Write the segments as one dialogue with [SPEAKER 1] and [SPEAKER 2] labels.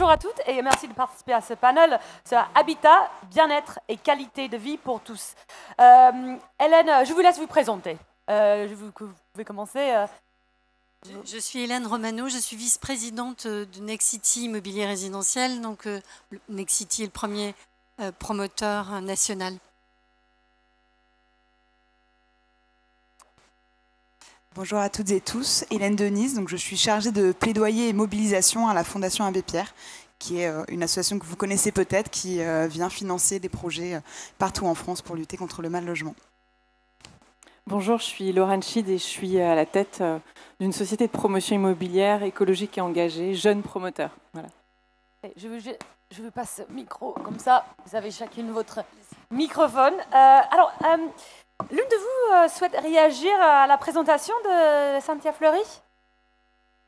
[SPEAKER 1] Bonjour à toutes et merci de participer à ce panel sur habitat, bien-être et qualité de vie pour tous. Hélène, je vous laisse vous présenter. Vous pouvez commencer.
[SPEAKER 2] Je suis Hélène Romano, je suis vice-présidente de Nexity Immobilier Résidentiel. Donc, Nexity est le premier promoteur national.
[SPEAKER 3] Bonjour à toutes et tous, Hélène Denise, donc je suis chargée de plaidoyer et mobilisation à la Fondation Abbé Pierre, qui est une association que vous connaissez peut-être, qui vient financer des projets partout en France pour lutter contre le mal logement.
[SPEAKER 4] Bonjour, je suis Laurent Chid et je suis à la tête d'une société de promotion immobilière écologique et engagée, jeune promoteur. Voilà.
[SPEAKER 1] Je vous passe le micro, comme ça, vous avez chacune votre microphone. L'une de vous souhaite réagir à la présentation de Cynthia Fleury?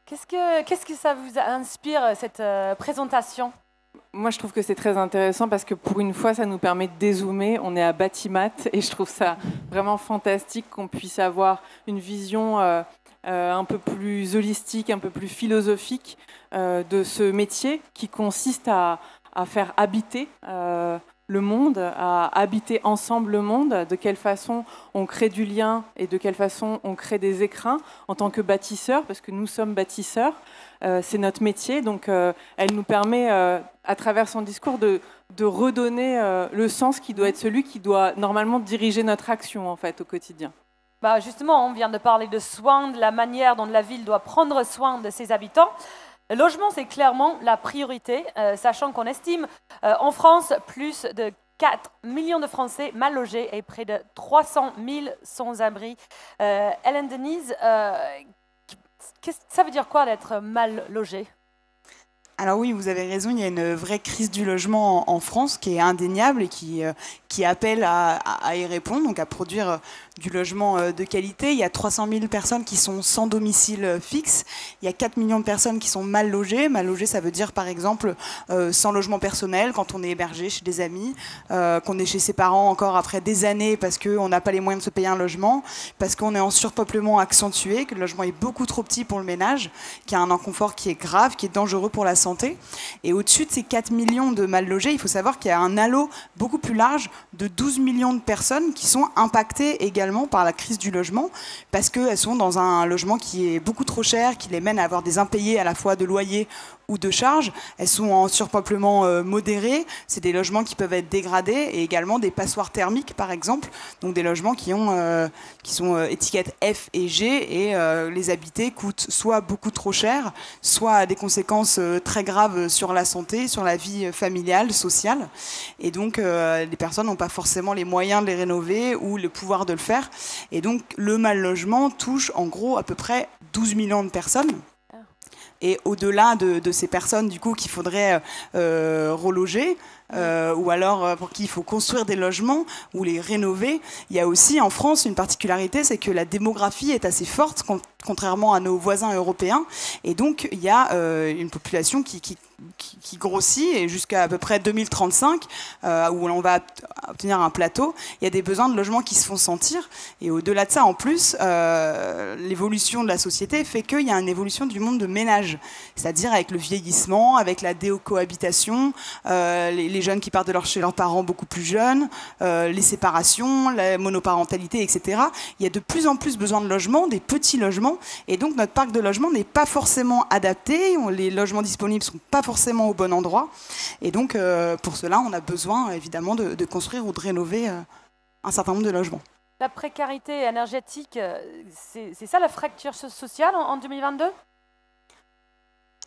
[SPEAKER 1] Qu'est-ce que ça vous inspire, cette présentation?
[SPEAKER 4] Moi, je trouve que c'est très intéressant parce que pour une fois, ça nous permet de dézoomer. On est à Batimat et je trouve ça vraiment fantastique qu'on puisse avoir une vision un peu plus holistique, un peu plus philosophique de ce métier qui consiste à faire habiter le monde, à habiter ensemble le monde, de quelle façon on crée du lien et de quelle façon on crée des écrins en tant que bâtisseurs, parce que nous sommes bâtisseurs, c'est notre métier, donc elle nous permet, à travers son discours, de redonner le sens qui doit être celui qui doit normalement diriger notre action en fait, au quotidien.
[SPEAKER 1] Justement, on vient de parler de soins, de la manière dont la ville doit prendre soin de ses habitants. Le logement, c'est clairement la priorité, sachant qu'on estime en France plus de 4 millions de Français mal logés et près de 300 000 sans-abri. Hélène Denise, ça veut dire quoi d'être mal logé ?
[SPEAKER 3] Alors oui, vous avez raison, il y a une vraie crise du logement en France qui est indéniable et qui appelle à y répondre, donc à produire du logement de qualité. Il y a 300 000 personnes qui sont sans domicile fixe. Il y a 4 millions de personnes qui sont mal logées. Mal logées, ça veut dire par exemple sans logement personnel, quand on est hébergé chez des amis, qu'on est chez ses parents encore après des années parce qu'on n'a pas les moyens de se payer un logement, parce qu'on est en surpeuplement accentué, que le logement est beaucoup trop petit pour le ménage, qu'il y a un inconfort qui est grave, qui est dangereux pour la santé. Et au-dessus de ces 4 millions de mal logés, il faut savoir qu'il y a un halo beaucoup plus large de 12 millions de personnes qui sont impactées également par la crise du logement, parce qu'elles sont dans un logement qui est beaucoup trop cher, qui les mène à avoir des impayés à la fois de loyer ou de charges. Elles sont en surpeuplement modéré. C'est des logements qui peuvent être dégradés et également des passoires thermiques, par exemple. Donc des logements qui sont étiquettes F et G et les habiter coûtent soit beaucoup trop cher, soit à des conséquences très graves sur la santé, sur la vie familiale, sociale. Et donc les personnes n'ont pas forcément les moyens de les rénover ou le pouvoir de le faire. Et donc le mal logement touche en gros à peu près 12 millions de personnes. Et au-delà de ces personnes, du coup, qu'il faudrait reloger, ou alors pour qui il faut construire des logements ou les rénover, il y a aussi en France une particularité, c'est que la démographie est assez forte, contrairement à nos voisins européens. Et donc, il y a une population qui grossit, et jusqu'à à peu près 2035, où on va obtenir un plateau, il y a des besoins de logement qui se font sentir. Et au-delà de ça, en plus, l'évolution de la société fait qu'il y a une évolution du monde de ménage, c'est-à-dire avec le vieillissement, avec la décohabitation, les jeunes qui partent chez leurs parents beaucoup plus jeunes, les séparations, la monoparentalité, etc. Il y a de plus en plus besoin de logements, des petits logements, et donc notre parc de logements n'est pas forcément adapté, les logements disponibles ne sont pas forcément au bon endroit, et donc pour cela on a besoin évidemment de construire ou de rénover un certain nombre de logements.
[SPEAKER 1] La précarité énergétique, c'est ça la fracture sociale en 2022 ?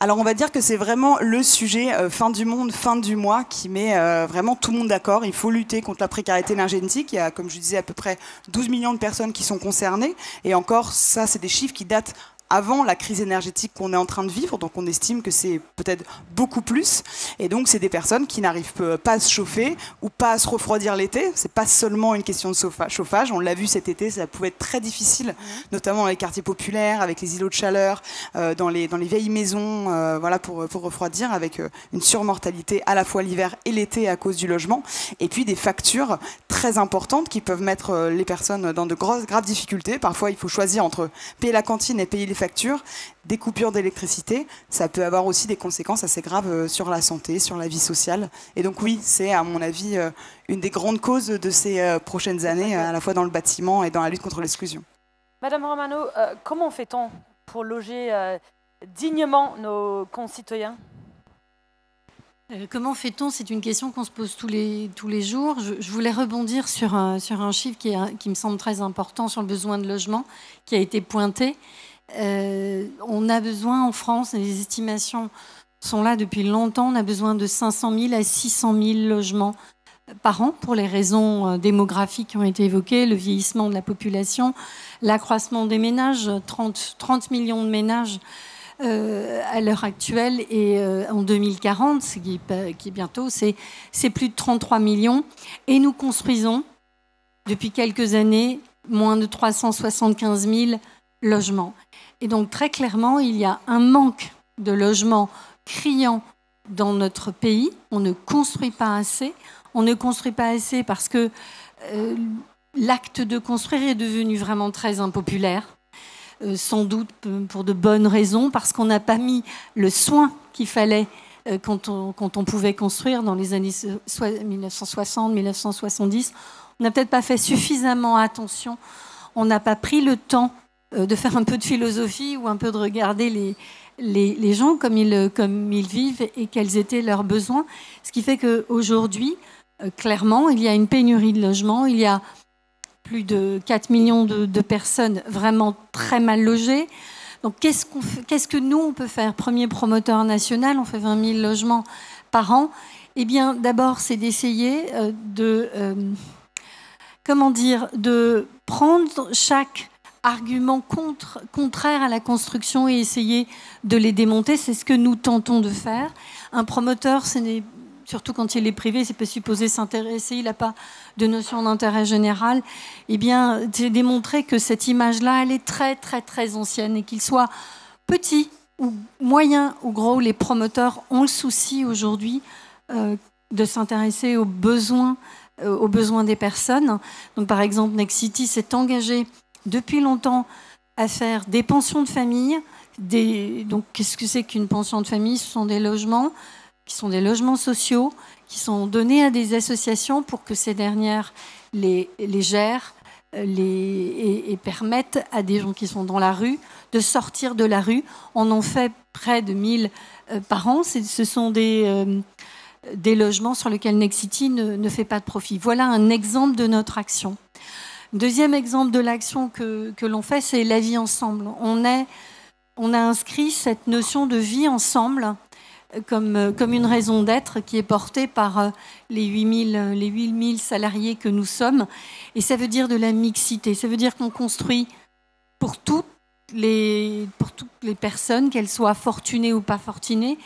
[SPEAKER 3] Alors on va dire que c'est vraiment le sujet fin du monde, fin du mois qui met vraiment tout le monde d'accord. Il faut lutter contre la précarité énergétique. Il y a, comme je disais, à peu près 12 millions de personnes qui sont concernées. Et encore, ça, c'est des chiffres qui datent avant la crise énergétique qu'on est en train de vivre, donc on estime que c'est peut-être beaucoup plus, et donc c'est des personnes qui n'arrivent pas à se chauffer ou pas à se refroidir l'été. C'est pas seulement une question de chauffage, on l'a vu cet été, ça pouvait être très difficile, notamment dans les quartiers populaires, avec les îlots de chaleur, dans les vieilles maisons, voilà, pour refroidir, avec une surmortalité à la fois l'hiver et l'été à cause du logement, et puis des factures très très importantes qui peuvent mettre les personnes dans de graves difficultés. Parfois, il faut choisir entre payer la cantine et payer les factures. Des coupures d'électricité, ça peut avoir aussi des conséquences assez graves sur la santé, sur la vie sociale. Et donc oui, c'est à mon avis une des grandes causes de ces prochaines années, à la fois dans le bâtiment et dans la lutte contre l'exclusion.
[SPEAKER 1] Madame Romano, comment fait-on pour loger dignement nos concitoyens ?
[SPEAKER 2] Comment fait-on ? C'est une question qu'on se pose tous les jours. Je voulais rebondir sur un chiffre qui me semble très important sur le besoin de logement, qui a été pointé. On a besoin en France, les estimations sont là depuis longtemps, on a besoin de 500 000 à 600 000 logements par an pour les raisons démographiques qui ont été évoquées, le vieillissement de la population, l'accroissement des ménages, 30 millions de ménages à l'heure actuelle, et en 2040, qui est bientôt, c'est plus de 33 millions. Et nous construisons, depuis quelques années, moins de 375 000 logements. Et donc, très clairement, il y a un manque de logements criant dans notre pays. On ne construit pas assez. On ne construit pas assez parce que l'acte de construire est devenu vraiment très impopulaire. Sans doute pour de bonnes raisons, parce qu'on n'a pas mis le soin qu'il fallait quand on pouvait construire dans les années 1960, 1970. On n'a peut-être pas fait suffisamment attention. On n'a pas pris le temps de faire un peu de philosophie ou un peu de regarder les gens comme ils vivent et quels étaient leurs besoins. Ce qui fait qu'aujourd'hui, clairement, il y a une pénurie de logements. Il y a plus de 4 millions de personnes vraiment très mal logées. Donc, qu'est-ce que nous, on peut faire ? Premier promoteur national, on fait 20 000 logements par an. Eh bien, d'abord, c'est d'essayer de prendre chaque argument contraire à la construction et essayer de les démonter. C'est ce que nous tentons de faire. Un promoteur, surtout quand il est privé, c'est pas supposé s'intéresser, il n'a pas de notion d'intérêt général. Eh bien, j'ai démontré que cette image-là, elle est très, très, très ancienne, et qu'il soit petit ou moyen ou gros, les promoteurs ont le souci aujourd'hui de s'intéresser aux besoins des personnes. Donc, par exemple, Nexity s'est engagé depuis longtemps à faire des pensions de famille. Donc, qu'est-ce que c'est qu'une pension de famille ? Ce sont des logements qui sont des logements sociaux, qui sont donnés à des associations pour que ces dernières les gèrent et permettent à des gens qui sont dans la rue de sortir de la rue. On en fait près de 1000 par an. Ce sont des logements sur lesquels Nexity ne fait pas de profit. Voilà un exemple de notre action. Deuxième exemple de l'action que l'on fait, c'est la vie ensemble. On a inscrit cette notion de vie ensemble comme une raison d'être qui est portée par les 8000 salariés que nous sommes. Et ça veut dire de la mixité. Ça veut dire qu'on construit pour toutes les personnes, qu'elles soient fortunées ou pas fortunées.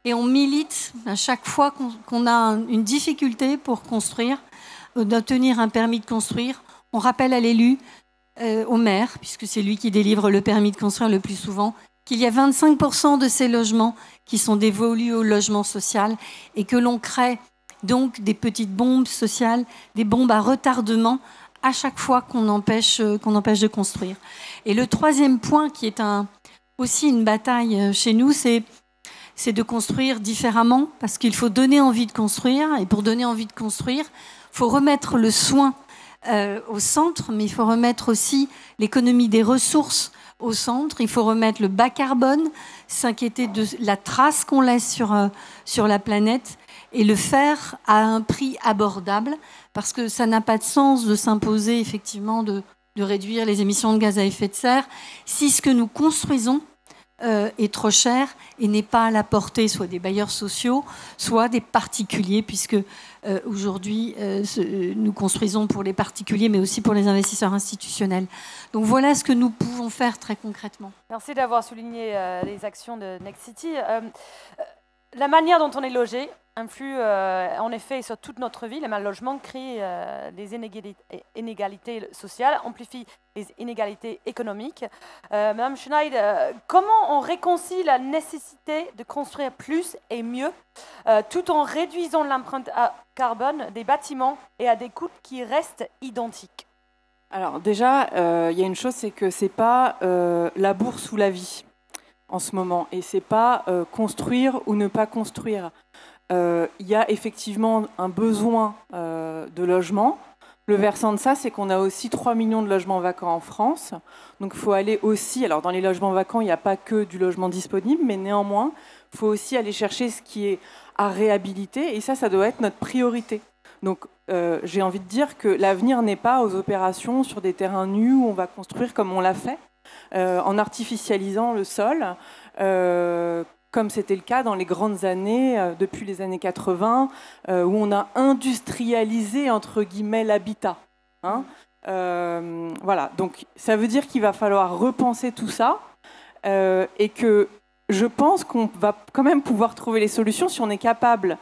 [SPEAKER 2] Et on milite à chaque fois qu'on a une difficulté pour construire, d'obtenir un permis de construire. On rappelle à l'élu, au maire, puisque c'est lui qui délivre le permis de construire le plus souvent, qu'il y a 25% de ces logements qui sont dévolus au logement social et que l'on crée donc des petites bombes sociales, des bombes à retardement à chaque fois qu'on empêche de construire. Et le troisième point qui est aussi une bataille chez nous, c'est de construire différemment, parce qu'il faut donner envie de construire, et pour donner envie de construire, il faut remettre le soin au centre, mais il faut remettre aussi l'économie des ressources au centre. Il faut remettre le bas carbone, s'inquiéter de la trace qu'on laisse sur la planète et le faire à un prix abordable, parce que ça n'a pas de sens de s'imposer effectivement de réduire les émissions de gaz à effet de serre si ce que nous construisons est trop cher et n'est pas à la portée soit des bailleurs sociaux, soit des particuliers, puisque aujourd'hui, nous construisons pour les particuliers, mais aussi pour les investisseurs institutionnels. Donc voilà ce que nous pouvons faire très concrètement.
[SPEAKER 1] Merci d'avoir souligné les actions de Nexity. la manière dont on est logé influe en effet sur toute notre vie. Le mal logement crée des inégalités sociales, amplifie les inégalités économiques. Madame Schneider, comment on réconcilie la nécessité de construire plus et mieux tout en réduisant l'empreinte carbone des bâtiments et à des coûts qui restent identiques?
[SPEAKER 4] Alors déjà, il y a une chose, c'est que c'est pas la bourse ou la vie en ce moment, et c'est pas construire ou ne pas construire. Il y a effectivement un besoin de logement. Le versant de ça, c'est qu'on a aussi 3 millions de logements vacants en France. Donc il faut aller aussi, alors dans les logements vacants, il n'y a pas que du logement disponible, mais néanmoins, il faut aussi aller chercher ce qui est à réhabiliter, et ça doit être notre priorité. Donc j'ai envie de dire que l'avenir n'est pas aux opérations sur des terrains nus où on va construire comme on l'a fait, en artificialisant le sol, comme c'était le cas dans les grandes années, depuis les années 80, où on a industrialisé, entre guillemets, l'habitat. Hein. Voilà, donc ça veut dire qu'il va falloir repenser tout ça, et que je pense qu'on va quand même pouvoir trouver les solutions si on est capable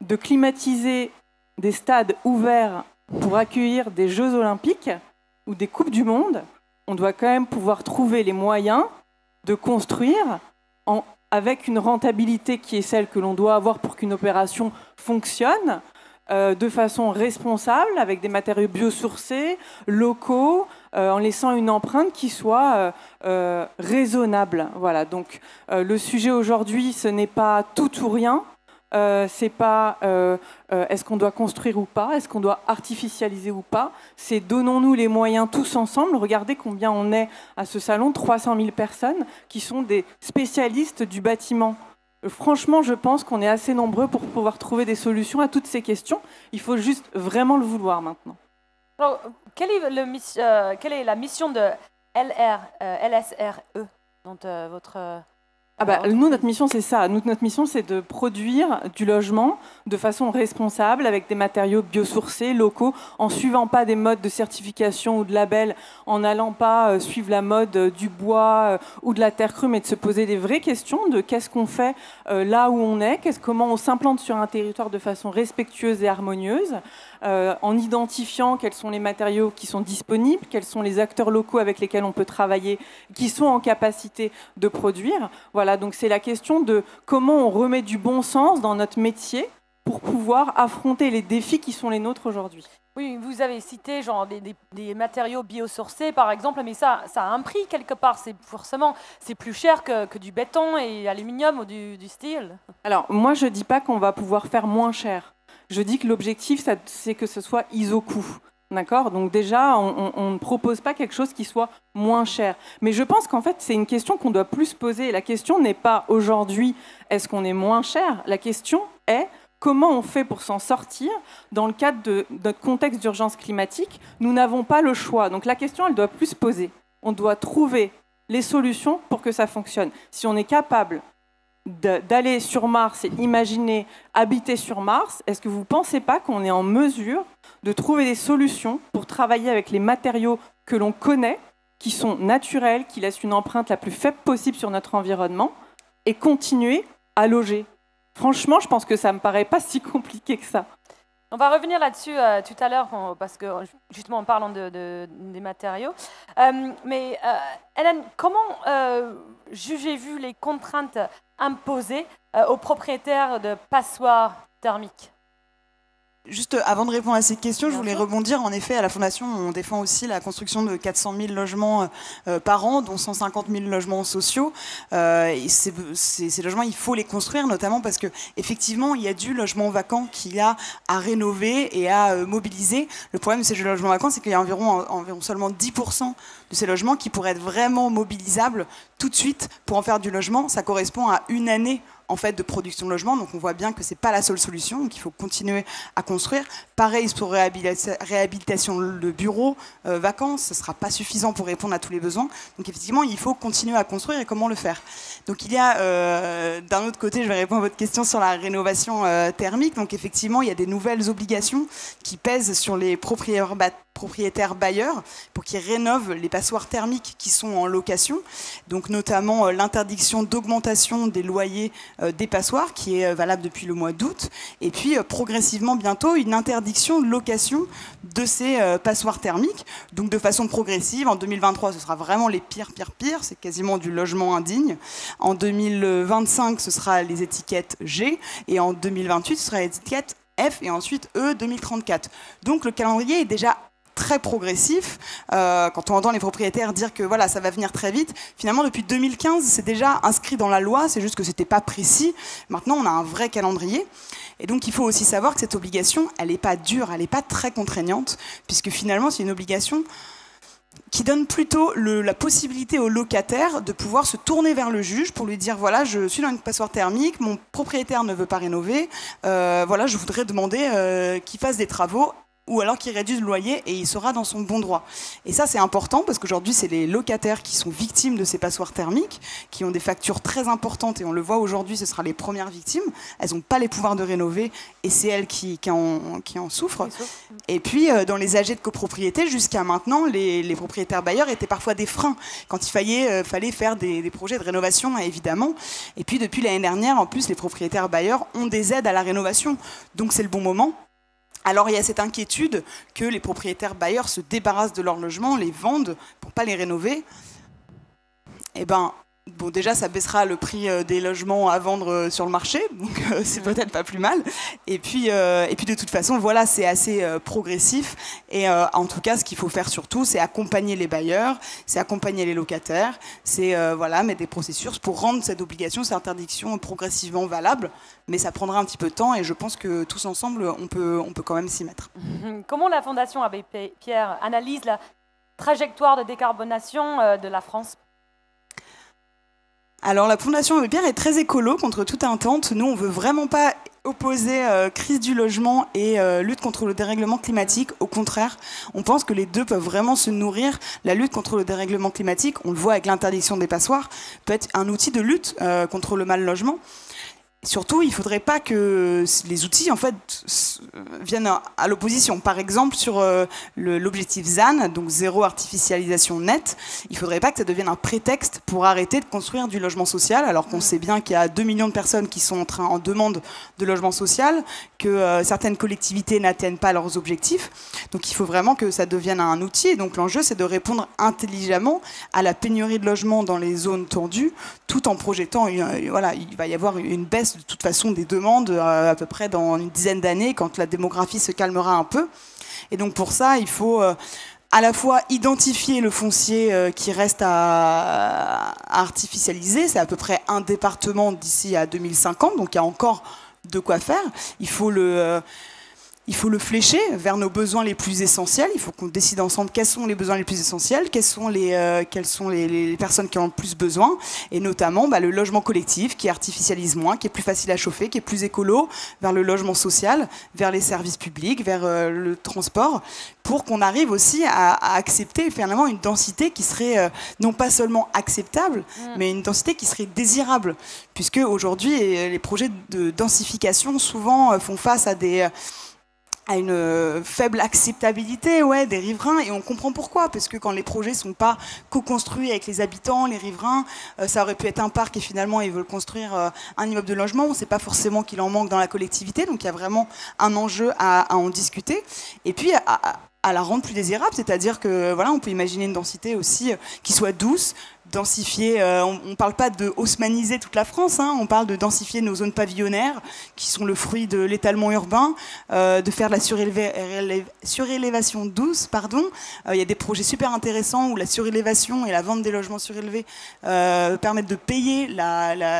[SPEAKER 4] de climatiser des stades ouverts pour accueillir des Jeux Olympiques ou des Coupes du Monde. On doit quand même pouvoir trouver les moyens de construire avec une rentabilité qui est celle que l'on doit avoir pour qu'une opération fonctionne de façon responsable, avec des matériaux biosourcés, locaux, en laissant une empreinte qui soit raisonnable. Voilà. Donc le sujet aujourd'hui, ce n'est pas tout ou rien. C'est pas est-ce qu'on doit construire ou pas, est-ce qu'on doit artificialiser ou pas. C'est donnons-nous les moyens tous ensemble. Regardez combien on est à ce salon, 300 000 personnes qui sont des spécialistes du bâtiment. Franchement, je pense qu'on est assez nombreux pour pouvoir trouver des solutions à toutes ces questions. Il faut juste vraiment le vouloir maintenant.
[SPEAKER 1] Alors, quelle est la mission de LSRE dont votre...
[SPEAKER 4] Nous, notre mission, c'est ça. Notre mission, c'est de produire du logement de façon responsable, avec des matériaux biosourcés, locaux, en ne suivant pas des modes de certification ou de label, en n'allant pas suivre la mode du bois ou de la terre crue, mais de se poser des vraies questions de qu'est-ce qu'on fait là où on est, comment on s'implante sur un territoire de façon respectueuse et harmonieuse, en identifiant quels sont les matériaux qui sont disponibles, quels sont les acteurs locaux avec lesquels on peut travailler, qui sont en capacité de produire. Voilà, donc c'est la question de comment on remet du bon sens dans notre métier pour pouvoir affronter les défis qui sont les nôtres aujourd'hui.
[SPEAKER 1] Oui, vous avez cité genre des matériaux biosourcés, par exemple, mais ça a un prix quelque part. C'est plus cher que du béton et aluminium ou du steel.
[SPEAKER 4] Alors, moi, je ne dis pas qu'on va pouvoir faire moins cher. Je dis que l'objectif, c'est que ce soit iso-coût. D'accord ? Donc déjà, on ne propose pas quelque chose qui soit moins cher. Mais je pense qu'en fait, c'est une question qu'on doit plus poser. La question n'est pas aujourd'hui, est-ce qu'on est moins cher ? La question est, comment on fait pour s'en sortir dans le cadre de notre contexte d'urgence climatique ? Nous n'avons pas le choix. Donc la question, elle doit plus se poser. On doit trouver les solutions pour que ça fonctionne. Si on est capable d'aller sur Mars et imaginer habiter sur Mars, est-ce que vous ne pensez pas qu'on est en mesure de trouver des solutions pour travailler avec les matériaux que l'on connaît, qui sont naturels, qui laissent une empreinte la plus faible possible sur notre environnement, et continuer à loger ? Franchement, je pense que ça ne me paraît pas si compliqué que ça.
[SPEAKER 1] On va revenir là-dessus tout à l'heure, parce que justement en parlant des matériaux. Mais Hélène, comment jugez-vous les contraintes imposées aux propriétaires de passoires thermiques ?
[SPEAKER 3] Juste avant de répondre à cette question, je voulais rebondir. En effet, à la Fondation, on défend aussi la construction de 400 000 logements par an, dont 150 000 logements sociaux. Et ces logements, il faut les construire, notamment parce qu'effectivement, il y a du logement vacant qu'il y a à rénover et à mobiliser. Le problème de ces logements vacants, c'est qu'il y a environ seulement 10% de ces logements qui pourraient être vraiment mobilisables tout de suite pour en faire du logement. Ça correspond à une année en fait, de production de logement. Donc on voit bien que ce n'est pas la seule solution, donc il faut continuer à construire. Pareil pour réhabilitation de bureaux, vacances, ce ne sera pas suffisant pour répondre à tous les besoins. Donc effectivement, il faut continuer à construire et comment le faire. Donc il y a, d'un autre côté, je vais répondre à votre question sur la rénovation thermique. Donc effectivement, il y a des nouvelles obligations qui pèsent sur les propriétaires propriétaires bailleurs pour qu'ils rénovent les passoires thermiques qui sont en location. Donc notamment l'interdiction d'augmentation des loyers des passoires qui est valable depuis le mois d'août. Et puis progressivement bientôt une interdiction de location de ces passoires thermiques. Donc de façon progressive, en 2023 ce sera vraiment les pires, c'est quasiment du logement indigne. En 2025 ce sera les étiquettes G et en 2028 ce sera les étiquettes F et ensuite E 2034. Donc le calendrier est déjà très progressif. Quand on entend les propriétaires dire que voilà, ça va venir très vite, finalement depuis 2015 c'est déjà inscrit dans la loi, c'est juste que c'était pas précis. Maintenant on a un vrai calendrier. Et donc il faut aussi savoir que cette obligation, elle n'est pas dure, elle n'est pas très contraignante, puisque finalement c'est une obligation qui donne plutôt la possibilité au locataire de pouvoir se tourner vers le juge pour lui dire voilà, je suis dans une passoire thermique, mon propriétaire ne veut pas rénover, voilà, je voudrais demander qu'il fasse des travaux ou alors qu'il réduise le loyer et il sera dans son bon droit. Et ça, c'est important parce qu'aujourd'hui, c'est les locataires qui sont victimes de ces passoires thermiques, qui ont des factures très importantes et on le voit aujourd'hui, ce sera les premières victimes. Elles n'ont pas les pouvoirs de rénover et c'est elles qui en souffrent. Et puis, dans les AG de copropriété, jusqu'à maintenant, les propriétaires bailleurs étaient parfois des freins quand il fallait faire des projets de rénovation, évidemment. Et puis, depuis l'année dernière, en plus, les propriétaires bailleurs ont des aides à la rénovation. Donc, c'est le bon moment. Alors il y a cette inquiétude que les propriétaires bailleurs se débarrassent de leurs logements, les vendent pour ne pas les rénover. Eh ben, bon, déjà ça baissera le prix des logements à vendre sur le marché, donc c'est peut-être pas plus mal. Et puis de toute façon, voilà, c'est assez progressif. Et en tout cas, ce qu'il faut faire surtout, c'est accompagner les bailleurs, c'est accompagner les locataires, c'est voilà, mettre des processus pour rendre cette obligation, cette interdiction progressivement valable. Mais ça prendra un petit peu de temps et je pense que tous ensemble, on peut quand même s'y mettre.
[SPEAKER 1] Comment la Fondation Abbé Pierre analyse la trajectoire de décarbonation de la France ?
[SPEAKER 3] Alors la Fondation Abbé Pierre est très écolo contre toute attente. Nous, on ne veut vraiment pas opposer crise du logement et lutte contre le dérèglement climatique. Au contraire, on pense que les deux peuvent vraiment se nourrir. La lutte contre le dérèglement climatique, on le voit avec l'interdiction des passoires, peut être un outil de lutte contre le mal logement. Surtout, il ne faudrait pas que les outils en fait, viennent à l'opposition. Par exemple, sur l'objectif ZAN, donc zéro artificialisation nette, il ne faudrait pas que ça devienne un prétexte pour arrêter de construire du logement social, alors qu'on sait bien qu'il y a 2 millions de personnes qui sont en demande de logement social, que certaines collectivités n'atteignent pas leurs objectifs. Donc il faut vraiment que ça devienne un outil. Et donc l'enjeu, c'est de répondre intelligemment à la pénurie de logements dans les zones tendues, tout en projetant, voilà, il va y avoir une baisse de toute façon des demandes à peu près dans une dizaine d'années quand la démographie se calmera un peu. Et donc pour ça, il faut à la fois identifier le foncier qui reste à artificialiser. C'est à peu près un département d'ici à 2050, donc il y a encore de quoi faire. Il faut le flécher vers nos besoins les plus essentiels. Il faut qu'on décide ensemble quels sont les besoins les plus essentiels, quelles sont les personnes qui en ont le plus besoin, et notamment le logement collectif qui artificialise moins, qui est plus facile à chauffer, qui est plus écolo, vers le logement social, vers les services publics, vers le transport, pour qu'on arrive aussi à accepter finalement une densité qui serait non pas seulement acceptable, mais une densité qui serait désirable, puisque aujourd'hui les projets de densification souvent font face à une faible acceptabilité des riverains, et on comprend pourquoi, parce que quand les projets sont pas co-construits avec les habitants, les riverains, ça aurait pu être un parc et finalement ils veulent construire un immeuble de logement, on ne sait pas forcément qu'il en manque dans la collectivité, donc il y a vraiment un enjeu à en discuter, et puis à la rendre plus désirable, c'est-à-dire que voilà, on peut imaginer une densité aussi qui soit douce, densifier, on ne parle pas de haussmanniser toute la France, on parle de densifier nos zones pavillonnaires qui sont le fruit de l'étalement urbain, de faire de la surélévation douce, il y a des projets super intéressants où la surélévation et la vente des logements surélevés permettent de payer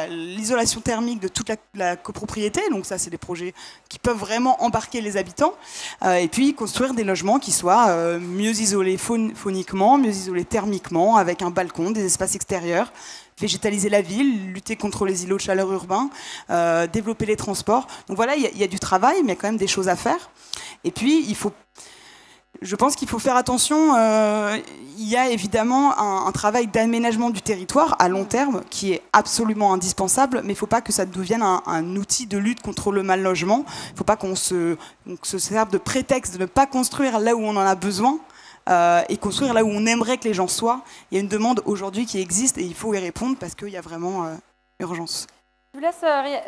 [SPEAKER 3] l'isolation thermique de toute la copropriété, donc ça c'est des projets qui peuvent vraiment embarquer les habitants, et puis construire des logements qui soient mieux isolés phoniquement, mieux isolés thermiquement, avec un balcon, des espaces extérieurs, végétaliser la ville, lutter contre les îlots de chaleur urbains, développer les transports. Donc voilà, il y a du travail, mais il y a quand même des choses à faire. Et puis, il faut Je pense qu'il faut faire attention. Il y a évidemment un travail d'aménagement du territoire à long terme qui est absolument indispensable, mais il ne faut pas que ça devienne un outil de lutte contre le mal logement. Il ne faut pas qu'on se serve de prétexte de ne pas construire là où on en a besoin et construire là où on aimerait que les gens soient. Il y a une demande aujourd'hui qui existe et il faut y répondre parce qu'il y a vraiment urgence.
[SPEAKER 1] Je vous laisse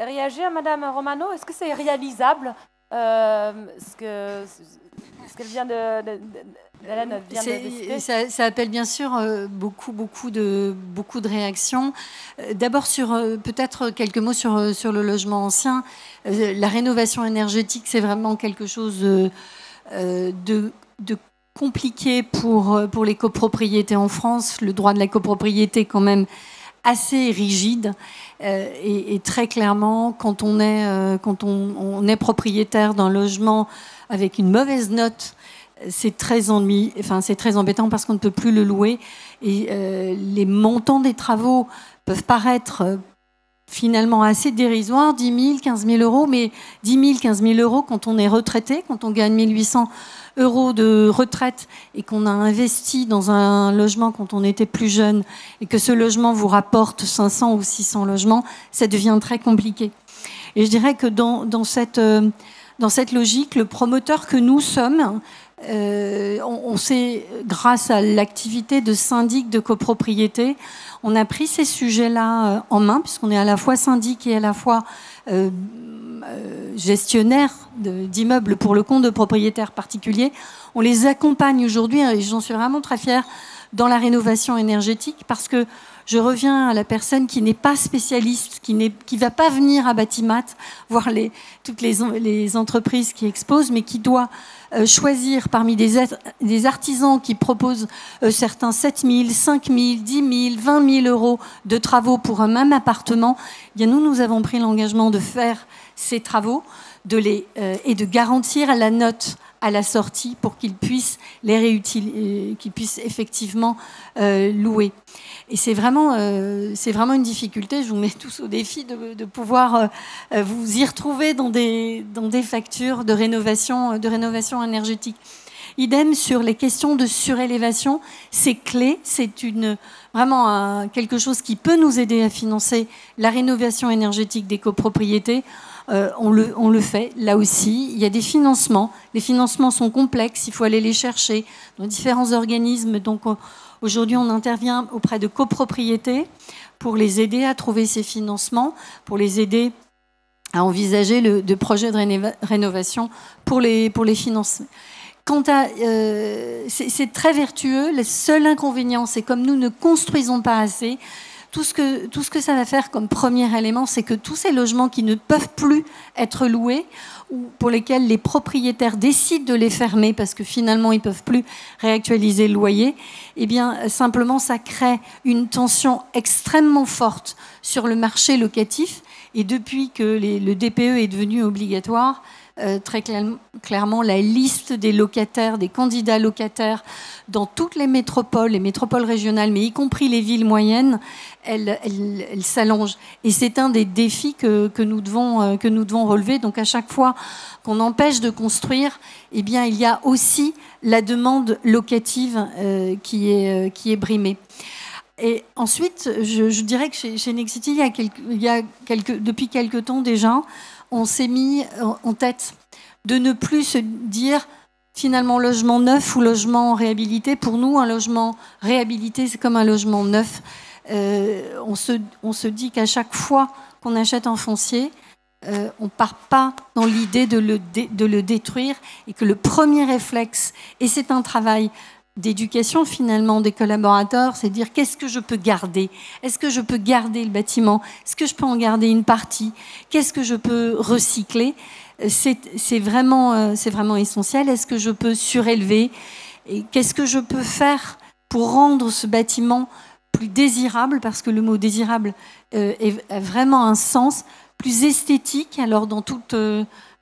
[SPEAKER 1] réagir, Madame Romano. Est-ce que c'est réalisable ce qu'elle vient Hélène vient de citer?
[SPEAKER 2] Ça appelle bien sûr beaucoup de réactions. D'abord peut-être quelques mots sur le logement ancien. La rénovation énergétique, c'est vraiment quelque chose de compliqué pour les copropriétés en France. Le droit de la copropriété quand même assez rigide et très clairement quand on est propriétaire d'un logement avec une mauvaise note, c'est très embêtant parce qu'on ne peut plus le louer et les montants des travaux peuvent paraître finalement assez dérisoires, 10 000, 15 000 euros, mais 10 000, 15 000 euros quand on est retraité, quand on gagne 1 800 euros de retraite et qu'on a investi dans un logement quand on était plus jeune et que ce logement vous rapporte 500 ou 600 logements, ça devient très compliqué. Et je dirais que dans cette logique, le promoteur que nous sommes, on sait, grâce à l'activité de syndic de copropriété, on a pris ces sujets-là en main, puisqu'on est à la fois syndic et à la fois gestionnaire d'immeubles pour le compte de propriétaires particuliers. On les accompagne aujourd'hui, et j'en suis vraiment très fière, dans la rénovation énergétique, parce que je reviens à la personne qui n'est pas spécialiste, qui va pas venir à Batimat voir toutes les entreprises qui exposent, mais qui doit choisir parmi des artisans qui proposent certains 7 000, 5 000, 10 000, 20 000 euros de travaux pour un même appartement. Eh bien, nous avons pris l'engagement de faire ces travaux et de garantir la note à la sortie pour qu'ils puissent les réutiliser, qu'ils puissent effectivement louer. Et c'est vraiment une difficulté. Je vous mets tous au défi de pouvoir vous y retrouver dans des factures de rénovation énergétique. Idem sur les questions de surélévation, c'est clé, c'est vraiment quelque chose qui peut nous aider à financer la rénovation énergétique des copropriétés. On le fait, là aussi. Il y a des financements. Les financements sont complexes, il faut aller les chercher dans différents organismes. Donc aujourd'hui, on intervient auprès de copropriétés pour les aider à trouver ces financements, pour les aider à envisager de projets de rénovation pour les financer. C'est très vertueux. Le seul inconvénient, c'est comme nous ne construisons pas assez, tout ce que ça va faire comme premier élément, c'est que tous ces logements qui ne peuvent plus être loués ou pour lesquels les propriétaires décident de les fermer parce que finalement ils ne peuvent plus réactualiser le loyer, eh bien simplement ça crée une tension extrêmement forte sur le marché locatif. Et depuis que le DPE est devenu obligatoire, très clairement, la liste des locataires, des candidats locataires dans toutes les métropoles régionales, mais y compris les villes moyennes, elle s'allonge. Et c'est un des défis que nous devons relever. Donc à chaque fois qu'on empêche de construire, eh bien, il y a aussi la demande locative qui est brimée. Et ensuite, je dirais que chez Nexity, depuis quelque temps déjà, on s'est mis en tête de ne plus se dire finalement logement neuf ou logement réhabilité. Pour nous, un logement réhabilité, c'est comme un logement neuf. On se dit qu'à chaque fois qu'on achète un foncier, on ne part pas dans l'idée de le détruire et que le premier réflexe, et c'est un travail d'éducation finalement des collaborateurs, c'est dire qu'est-ce que je peux garder? Est-ce que je peux garder le bâtiment? Est-ce que je peux en garder une partie? Qu'est-ce que je peux recycler? C'est vraiment essentiel. Est-ce que je peux surélever? Et qu'est-ce que je peux faire pour rendre ce bâtiment plus désirable? Parce que le mot désirable a vraiment un sens plus esthétique. Alors dans toute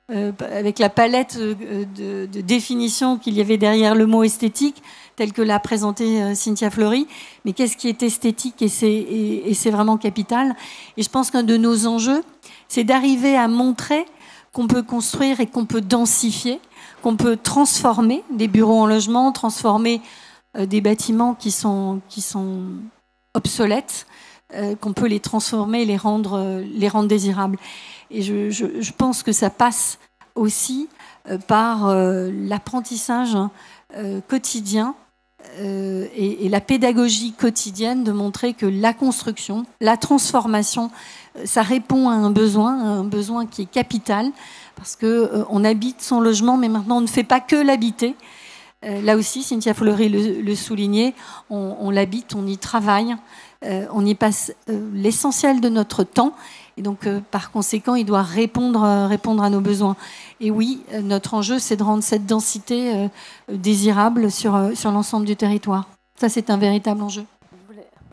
[SPEAKER 2] avec la palette de définition qu'il y avait derrière le mot esthétique, tel que l'a présenté Cynthia Fleury. Mais qu'est-ce qui est esthétique? Et c'est vraiment capital. Et je pense qu'un de nos enjeux, c'est d'arriver à montrer qu'on peut construire et qu'on peut densifier, qu'on peut transformer des bureaux en logements, transformer des bâtiments qui sont obsolètes, qu'on peut les transformer, les rendre désirables. Et je pense que ça passe aussi par l'apprentissage quotidien et la pédagogie quotidienne de montrer que la construction, la transformation, ça répond à un besoin qui est capital, parce qu'on habite son logement, mais maintenant on ne fait pas que l'habiter. Là aussi, Cynthia Fleury le soulignait, on l'habite, on y travaille, on y passe l'essentiel de notre temps. Et donc, par conséquent, il doit répondre à nos besoins. Et oui, notre enjeu, c'est de rendre cette densité désirable sur l'ensemble du territoire. Ça, c'est un véritable enjeu.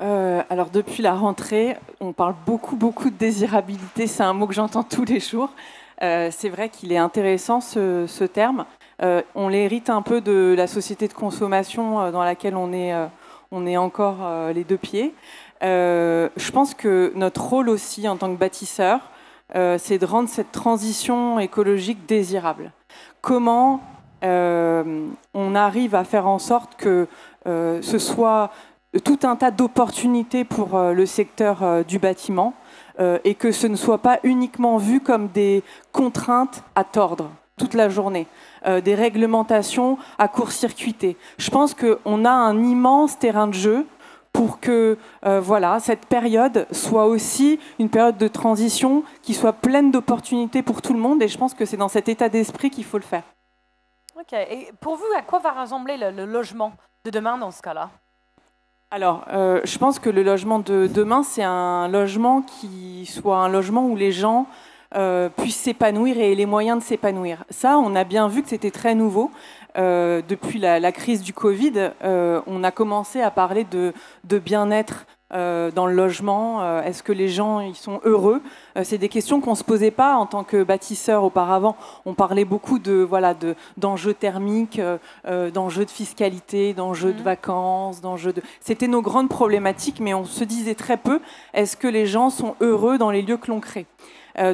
[SPEAKER 4] Alors, depuis la rentrée, on parle beaucoup de désirabilité. C'est un mot que j'entends tous les jours. C'est vrai qu'il est intéressant, ce terme. On l'hérite un peu de la société de consommation dans laquelle on est encore les deux pieds. Je pense que notre rôle aussi en tant que bâtisseur, c'est de rendre cette transition écologique désirable. Comment on arrive à faire en sorte que ce soit tout un tas d'opportunités pour le secteur du bâtiment et que ce ne soit pas uniquement vu comme des contraintes à tordre toute la journée, des réglementations à court-circuiter. Je pense qu'on a un immense terrain de jeu pour que cette période soit aussi une période de transition qui soit pleine d'opportunités pour tout le monde. Et je pense que c'est dans cet état d'esprit qu'il faut le faire.
[SPEAKER 1] Ok. Et pour vous, à quoi va ressembler le logement de demain dans ce cas-là ?
[SPEAKER 4] Alors, je pense que le logement de demain, c'est un logement qui soit un logement où les gens puissent s'épanouir et aient les moyens de s'épanouir. Ça, on a bien vu que c'était très nouveau. Depuis la crise du Covid, on a commencé à parler de bien-être dans le logement. Est-ce que les gens ils sont heureux ? C'est des questions qu'on ne se posait pas en tant que bâtisseur auparavant. On parlait beaucoup d'enjeux thermiques, d'enjeux de fiscalité, d'enjeux de vacances, C'était nos grandes problématiques, mais on se disait très peu, est-ce que les gens sont heureux dans les lieux que l'on crée ?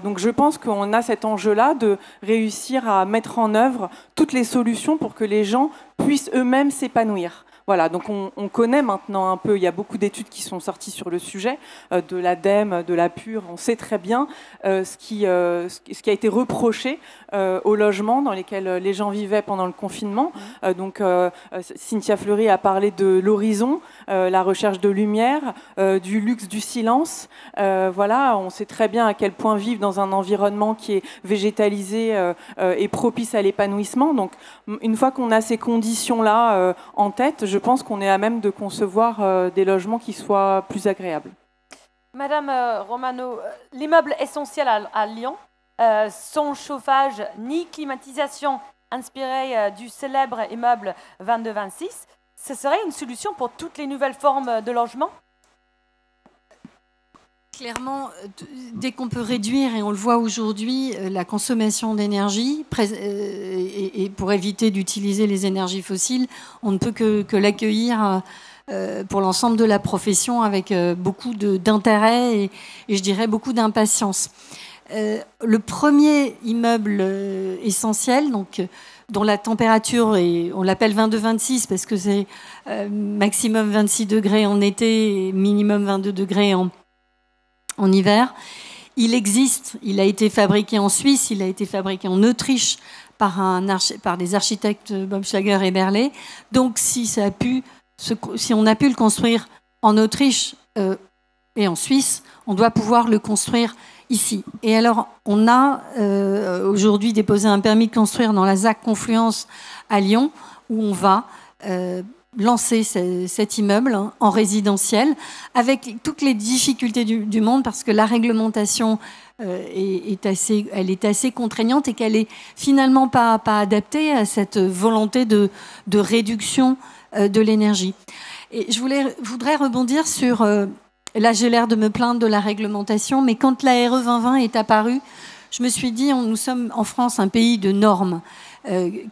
[SPEAKER 4] Donc je pense qu'on a cet enjeu-là de réussir à mettre en œuvre toutes les solutions pour que les gens puissent eux-mêmes s'épanouir. Voilà, donc on connaît maintenant un peu, il y a beaucoup d'études qui sont sorties sur le sujet, de l'ADEME, de la PUR, on sait très bien ce qui a été reproché aux logements dans lesquels les gens vivaient pendant le confinement. Donc Cynthia Fleury a parlé de l'horizon, la recherche de lumière, du luxe du silence. Voilà, on sait très bien à quel point vivre dans un environnement qui est végétalisé est propice à l'épanouissement. Donc une fois qu'on a ces conditions-là en tête, je pense qu'on est à même de concevoir des logements qui soient plus agréables.
[SPEAKER 1] Madame Romano, l'immeuble essentiel à Lyon, sans chauffage ni climatisation, inspiré du célèbre immeuble 22-26, ce serait une solution pour toutes les nouvelles formes de logement ?
[SPEAKER 2] Clairement, dès qu'on peut réduire, et on le voit aujourd'hui, la consommation d'énergie, et pour éviter d'utiliser les énergies fossiles, on ne peut que l'accueillir pour l'ensemble de la profession avec beaucoup d'intérêt et je dirais beaucoup d'impatience. Le premier immeuble essentiel, donc, dont la température est, on l'appelle 22-26 parce que c'est maximum 26 degrés en été et minimum 22 degrés en hiver. Il existe, il a été fabriqué en Suisse, il a été fabriqué en Autriche par des architectes Baumschlager et Berlet. Donc si on a pu le construire en Autriche et en Suisse, on doit pouvoir le construire ici. Et alors, on a aujourd'hui déposé un permis de construire dans la ZAC Confluence à Lyon, où on va lancer cet immeuble en résidentiel, avec toutes les difficultés du monde, parce que la réglementation est assez contraignante et qu'elle est finalement pas adaptée à cette volonté de réduction de l'énergie. Et je voudrais rebondir sur... là, j'ai l'air de me plaindre de la réglementation, mais quand la RE 2020 est apparue, je me suis dit, nous sommes en France un pays de normes,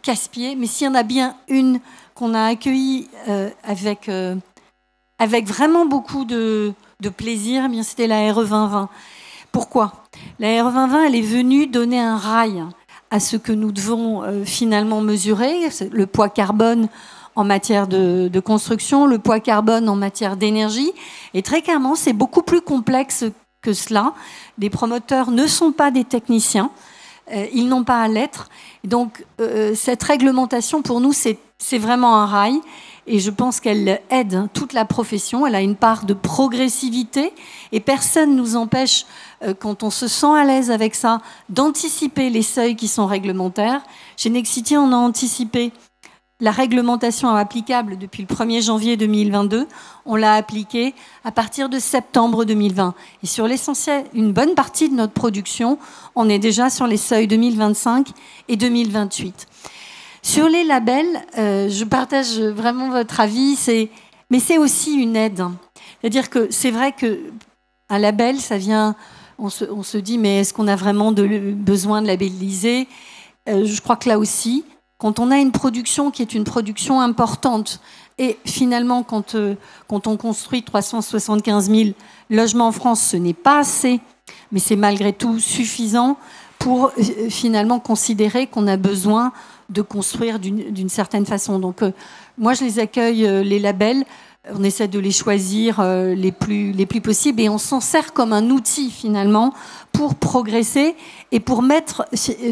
[SPEAKER 2] casse-pieds, mais s'il y en a bien une qu'on a accueillie avec vraiment beaucoup de plaisir, eh bien c'était la RE 2020. Pourquoi ? La RE 2020, elle est venue donner un rail à ce que nous devons finalement mesurer, le poids carbone en matière de construction, le poids carbone en matière d'énergie. Et très clairement, c'est beaucoup plus complexe que cela. Les promoteurs ne sont pas des techniciens. Ils n'ont pas à l'être. Donc, cette réglementation, pour nous, c'est vraiment un rail. Et je pense qu'elle aide toute la profession. Elle a une part de progressivité. Et personne ne nous empêche, quand on se sent à l'aise avec ça, d'anticiper les seuils qui sont réglementaires. Chez Nexity, on a anticipé la réglementation applicable depuis le 1er janvier 2022. On l'a appliquée à partir de septembre 2020. Et sur l'essentiel, une bonne partie de notre production, on est déjà sur les seuils 2025 et 2028. Sur les labels, je partage vraiment votre avis, mais c'est aussi une aide. C'est-à-dire que c'est vrai qu'un label, ça vient, on se dit, mais est-ce qu'on a vraiment besoin de labelliser ? Je crois que là aussi, quand on a une production qui est une production importante, et finalement, quand on construit 375 000 logements en France, ce n'est pas assez, mais c'est malgré tout suffisant pour finalement considérer qu'on a besoin de construire d'une certaine façon. Donc, moi, je les accueille, les labels. On essaie de les choisir les plus possibles et on s'en sert comme un outil, finalement, pour progresser et pour mettre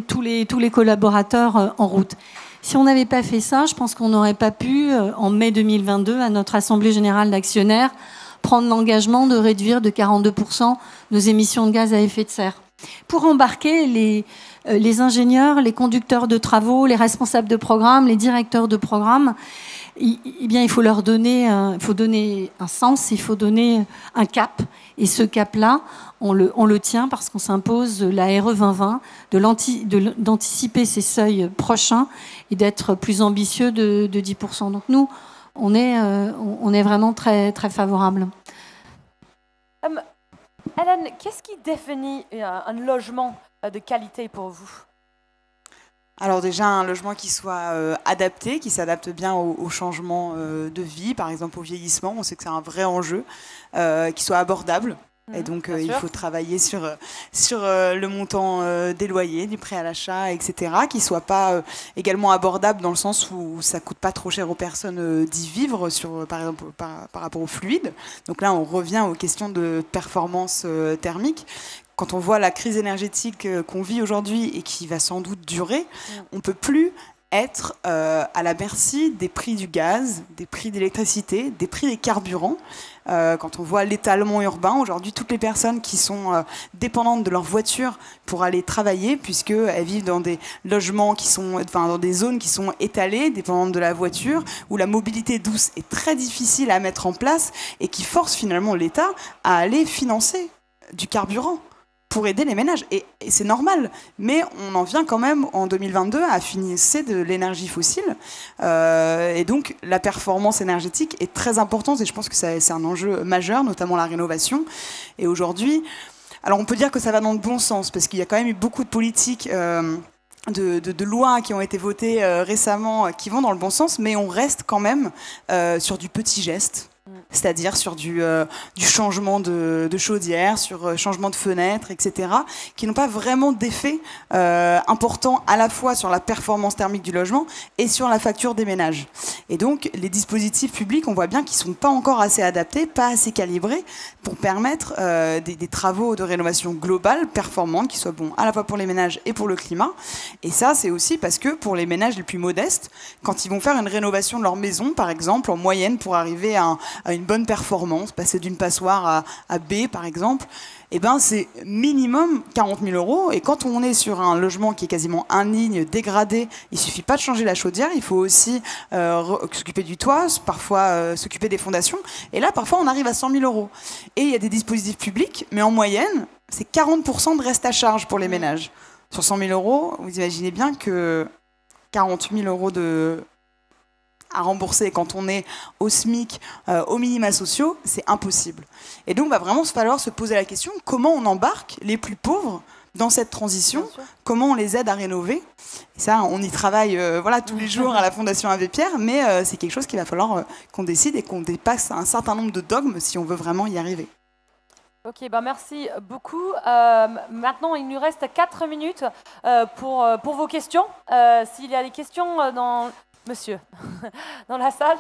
[SPEAKER 2] tous les collaborateurs en route. Si on n'avait pas fait ça, je pense qu'on n'aurait pas pu, en mai 2022, à notre Assemblée générale d'actionnaires, prendre l'engagement de réduire de 42% nos émissions de gaz à effet de serre. Pour embarquer les ingénieurs, les conducteurs de travaux, les responsables de programme, les directeurs de programme, eh bien, il faut leur donner un sens, il faut donner un cap. Et ce cap-là, on le tient parce qu'on s'impose la RE 2020, d'anticiper ces seuils prochains et d'être plus ambitieux de 10%. Donc nous, on est vraiment très, très favorable.
[SPEAKER 1] Hélène, qu'est-ce qui définit un logement de qualité pour vous ?
[SPEAKER 3] Alors déjà, un logement qui soit adapté, qui s'adapte bien au changement de vie, par exemple au vieillissement, on sait que c'est un vrai enjeu, qui soit abordable. Et donc, il faut travailler sur le montant des loyers, du prêt à l'achat, etc., qui ne soit pas également abordable dans le sens où ça ne coûte pas trop cher aux personnes d'y vivre, par exemple par rapport au fluide. Donc là, on revient aux questions de performance thermique. Quand on voit la crise énergétique qu'on vit aujourd'hui et qui va sans doute durer, on ne peut plus être à la merci des prix du gaz, des prix d'électricité, des prix des carburants. Quand on voit l'étalement urbain, aujourd'hui, toutes les personnes qui sont dépendantes de leur voiture pour aller travailler, puisqu'elles vivent dans des logements dans des zones qui sont étalées, dépendantes de la voiture, où la mobilité douce est très difficile à mettre en place et qui force finalement l'État à aller financer du carburant pour aider les ménages. Et c'est normal, mais on en vient quand même en 2022 à financer de l'énergie fossile. Et donc la performance énergétique est très importante et je pense que c'est un enjeu majeur, notamment la rénovation. Et aujourd'hui, alors on peut dire que ça va dans le bon sens, parce qu'il y a quand même eu beaucoup de politiques de lois qui ont été votées récemment qui vont dans le bon sens, mais on reste quand même sur du petit geste. C'est-à-dire sur du changement de chaudière, sur changement de fenêtre, etc., qui n'ont pas vraiment d'effet important à la fois sur la performance thermique du logement et sur la facture des ménages. Et donc, les dispositifs publics, on voit bien qu'ils ne sont pas encore assez adaptés, pas assez calibrés pour permettre des travaux de rénovation globale, performantes, qui soient bons à la fois pour les ménages et pour le climat. Et ça, c'est aussi parce que pour les ménages les plus modestes, quand ils vont faire une rénovation de leur maison, par exemple, en moyenne, pour arriver à une bonne performance, passer d'une passoire à B par exemple, eh ben, c'est minimum 40 000 €. Et quand on est sur un logement qui est quasiment indigne, dégradé, il ne suffit pas de changer la chaudière, il faut aussi s'occuper du toit, parfois s'occuper des fondations. Et là, parfois, on arrive à 100 000 €. Et il y a des dispositifs publics, mais en moyenne, c'est 40% de reste à charge pour les ménages. Sur 100 000 €, vous imaginez bien que 40 000 € à rembourser quand on est au SMIC, aux minima sociaux, c'est impossible. Et donc, il va vraiment falloir se poser la question, comment on embarque les plus pauvres dans cette transition, comment on les aide à rénover. Et ça, on y travaille tous les jours à la Fondation Abbé Pierre, mais c'est quelque chose qu'il va falloir qu'on décide et qu'on dépasse un certain nombre de dogmes si on veut vraiment y arriver.
[SPEAKER 1] Ok, bah merci beaucoup. Maintenant, il nous reste 4 minutes pour vos questions. S'il y a des questions monsieur, dans la salle.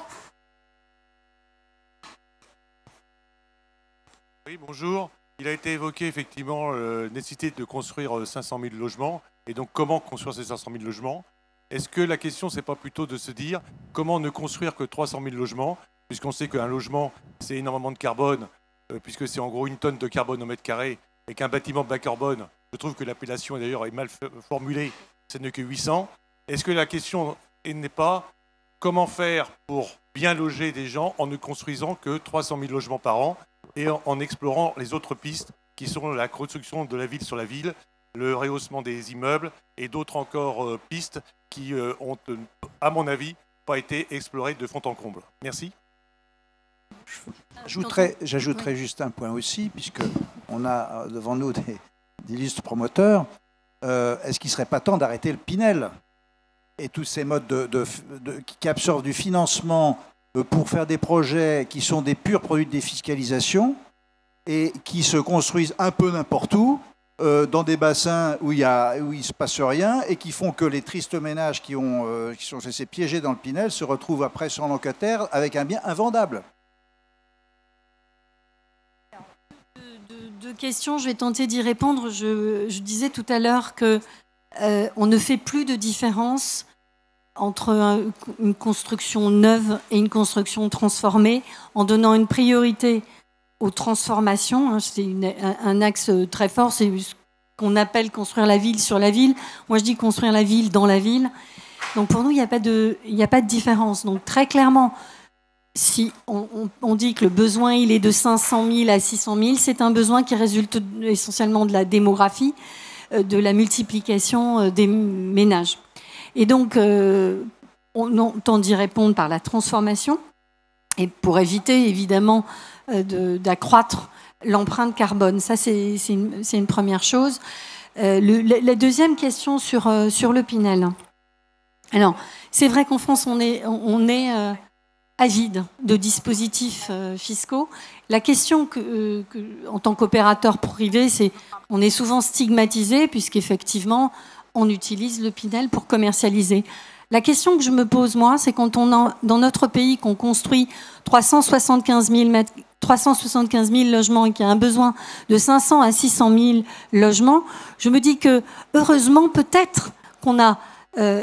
[SPEAKER 5] Oui, bonjour. Il a été évoqué effectivement la nécessité de construire 500 000 logements. Et donc, comment construire ces 500 000 logements? Est-ce que la question, c'est pas plutôt de se dire comment ne construire que 300 000 logements, puisqu'on sait qu'un logement, c'est énormément de carbone, puisque c'est en gros 1 tonne de carbone au mètre carré, et qu'un bâtiment bas carbone, je trouve que l'appellation d'ailleurs est mal formulée, ce n'est que 800. Est-ce que la question n'est pas comment faire pour bien loger des gens en ne construisant que 300 000 logements par an et en explorant les autres pistes qui sont la construction de la ville sur la ville, le rehaussement des immeubles et d'autres encore pistes qui ont, à mon avis, pas été explorées de fond en comble. Merci.
[SPEAKER 6] J'ajouterais juste un point aussi, puisqu'on a devant nous d'illustres promoteurs. Est-ce qu'il ne serait pas temps d'arrêter le Pinel et tous ces modes qui absorbent du financement pour faire des projets qui sont des purs produits de défiscalisation et qui se construisent un peu n'importe où, dans des bassins où il ne se passe rien et qui font que les tristes ménages qui sont laissés piéger dans le Pinel se retrouvent après sans locataire avec un bien invendable.
[SPEAKER 2] Deux questions, je vais tenter d'y répondre. Je disais tout à l'heure que on ne fait plus de différence entre une construction neuve et une construction transformée en donnant une priorité aux transformations. C'est un axe très fort, c'est ce qu'on appelle construire la ville sur la ville. Moi, je dis construire la ville dans la ville. Donc, pour nous, il n'y a pas de différence. Donc, très clairement, si on dit que le besoin il est de 500 000 à 600 000, c'est un besoin qui résulte essentiellement de la démographie, de la multiplication des ménages. Et donc, on entend d'y répondre par la transformation, et pour éviter évidemment d'accroître l'empreinte carbone. Ça, c'est une première chose. La deuxième question sur le Pinel. Alors, c'est vrai qu'en France, on est avide de dispositifs fiscaux. La question en tant qu'opérateur privé, c'est on est souvent stigmatisé puisqu'effectivement, on utilise le Pinel pour commercialiser. La question que je me pose, moi, c'est quand dans notre pays, qu'on construit 375 000 logements et qu'il y a un besoin de 500 à 600 000 logements, je me dis que, heureusement, peut-être qu'on a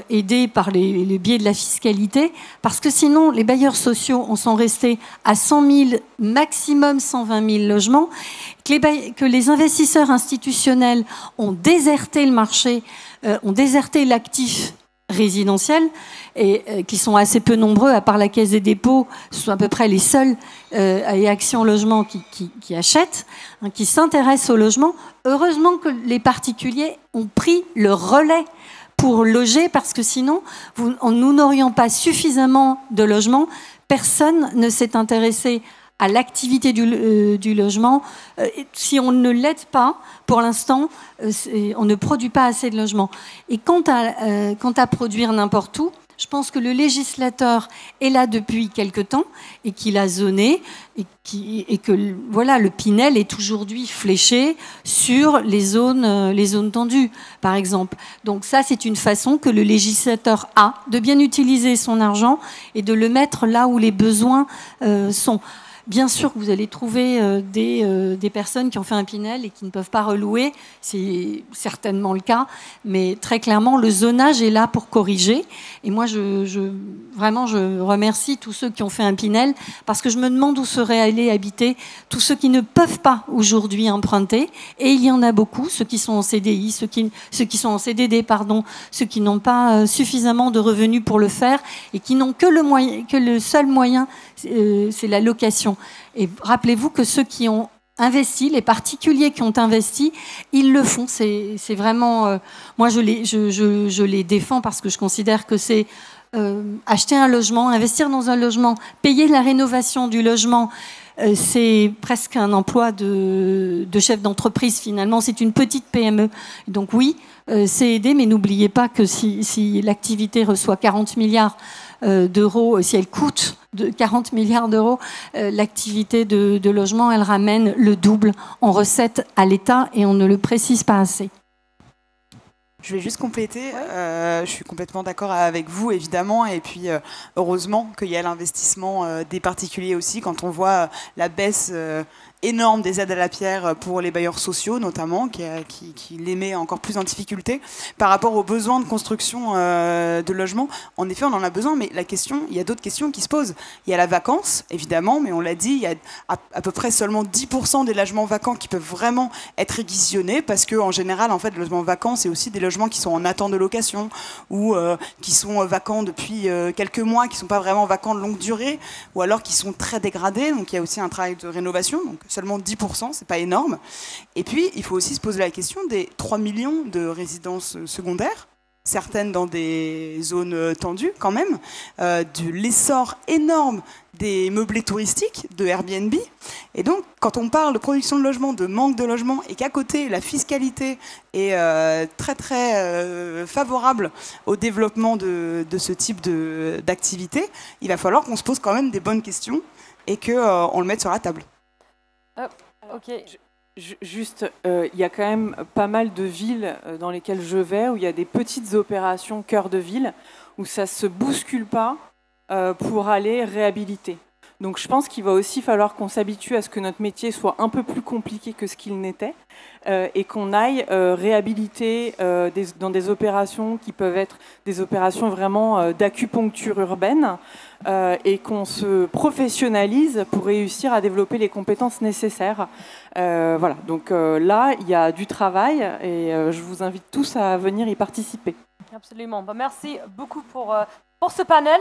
[SPEAKER 2] aidé par les biais de la fiscalité, parce que sinon, les bailleurs sociaux en sont restés à 100 000, maximum 120 000 logements, que les investisseurs institutionnels ont déserté le marché, ont déserté l'actif résidentiel, et qui sont assez peu nombreux, à part la Caisse des dépôts, ce sont à peu près les seuls et Action Logement qui achètent, qui s'intéressent au logement. Heureusement que les particuliers ont pris le relais pour loger, parce que sinon, nous n'aurions pas suffisamment de logements. Personne ne s'est intéressé à l'activité du logement. Si on ne l'aide pas, pour l'instant, on ne produit pas assez de logements. Et quant à produire n'importe où, je pense que le législateur est là depuis quelque temps et qu'il a zoné et que voilà, le Pinel est aujourd'hui fléché sur les zones tendues, par exemple. Donc ça, c'est une façon que le législateur a de bien utiliser son argent et de le mettre là où les besoins sont. Bien sûr que vous allez trouver des personnes qui ont fait un Pinel et qui ne peuvent pas relouer, c'est certainement le cas, mais très clairement, le zonage est là pour corriger. Et moi, vraiment, je remercie tous ceux qui ont fait un Pinel, parce que je me demande où seraient allés habiter tous ceux qui ne peuvent pas aujourd'hui emprunter, et il y en a beaucoup, ceux qui sont en CDI, ceux qui sont en CDD, pardon, ceux qui n'ont pas suffisamment de revenus pour le faire, et qui n'ont que le seul moyen, c'est la location. Et rappelez-vous que ceux qui ont investi, les particuliers qui ont investi, ils le font. C'est vraiment... moi, je les défends parce que je considère que c'est acheter un logement, investir dans un logement, payer la rénovation du logement, c'est presque un emploi de chef d'entreprise finalement. C'est une petite PME. Donc oui, c'est aidé, mais n'oubliez pas que si l'activité reçoit 40 milliards d'euros, si elle coûte de 40 milliards d'euros, l'activité de logement, elle ramène le double en recettes à l'État et on ne le précise pas assez.
[SPEAKER 3] Je vais juste compléter. Je suis complètement d'accord avec vous, évidemment. Et puis, heureusement qu'il y a l'investissement des particuliers aussi. Quand on voit la baisse énorme des aides à la pierre pour les bailleurs sociaux, notamment, qui les met encore plus en difficulté. Par rapport aux besoins de construction de logements, en effet, on en a besoin. Mais il y a d'autres questions qui se posent. Il y a la vacance, évidemment. Mais on l'a dit, il y a à peu près seulement 10% des logements vacants qui peuvent vraiment être réquisitionnés. Parce qu'en général, en fait, le logement vacant, c'est aussi des logements qui sont en attente de location ou qui sont vacants depuis quelques mois, qui ne sont pas vraiment vacants de longue durée, ou alors qui sont très dégradés. Donc il y a aussi un travail de rénovation, donc seulement 10%, c'est pas énorme. Et puis il faut aussi se poser la question des 3 millions de résidences secondaires, certaines dans des zones tendues quand même, de l'essor énorme des meublés touristiques, de Airbnb. Et donc, quand on parle de production de logement, de manque de logement, et qu'à côté, la fiscalité est très très favorable au développement de ce type d'activité, il va falloir qu'on se pose quand même des bonnes questions et qu'on le mette sur la table.
[SPEAKER 1] Ok.
[SPEAKER 4] Juste, il y a quand même pas mal de villes dans lesquelles je vais où il y a des petites opérations cœur de ville où ça ne se bouscule pas pour aller réhabiliter. Donc je pense qu'il va aussi falloir qu'on s'habitue à ce que notre métier soit un peu plus compliqué que ce qu'il n'était et qu'on aille réhabiliter dans des opérations qui peuvent être des opérations vraiment d'acupuncture urbaine et qu'on se professionnalise pour réussir à développer les compétences nécessaires. Voilà, donc là, il y a du travail et je vous invite tous à venir y participer.
[SPEAKER 1] Absolument. Merci beaucoup pour ce panel.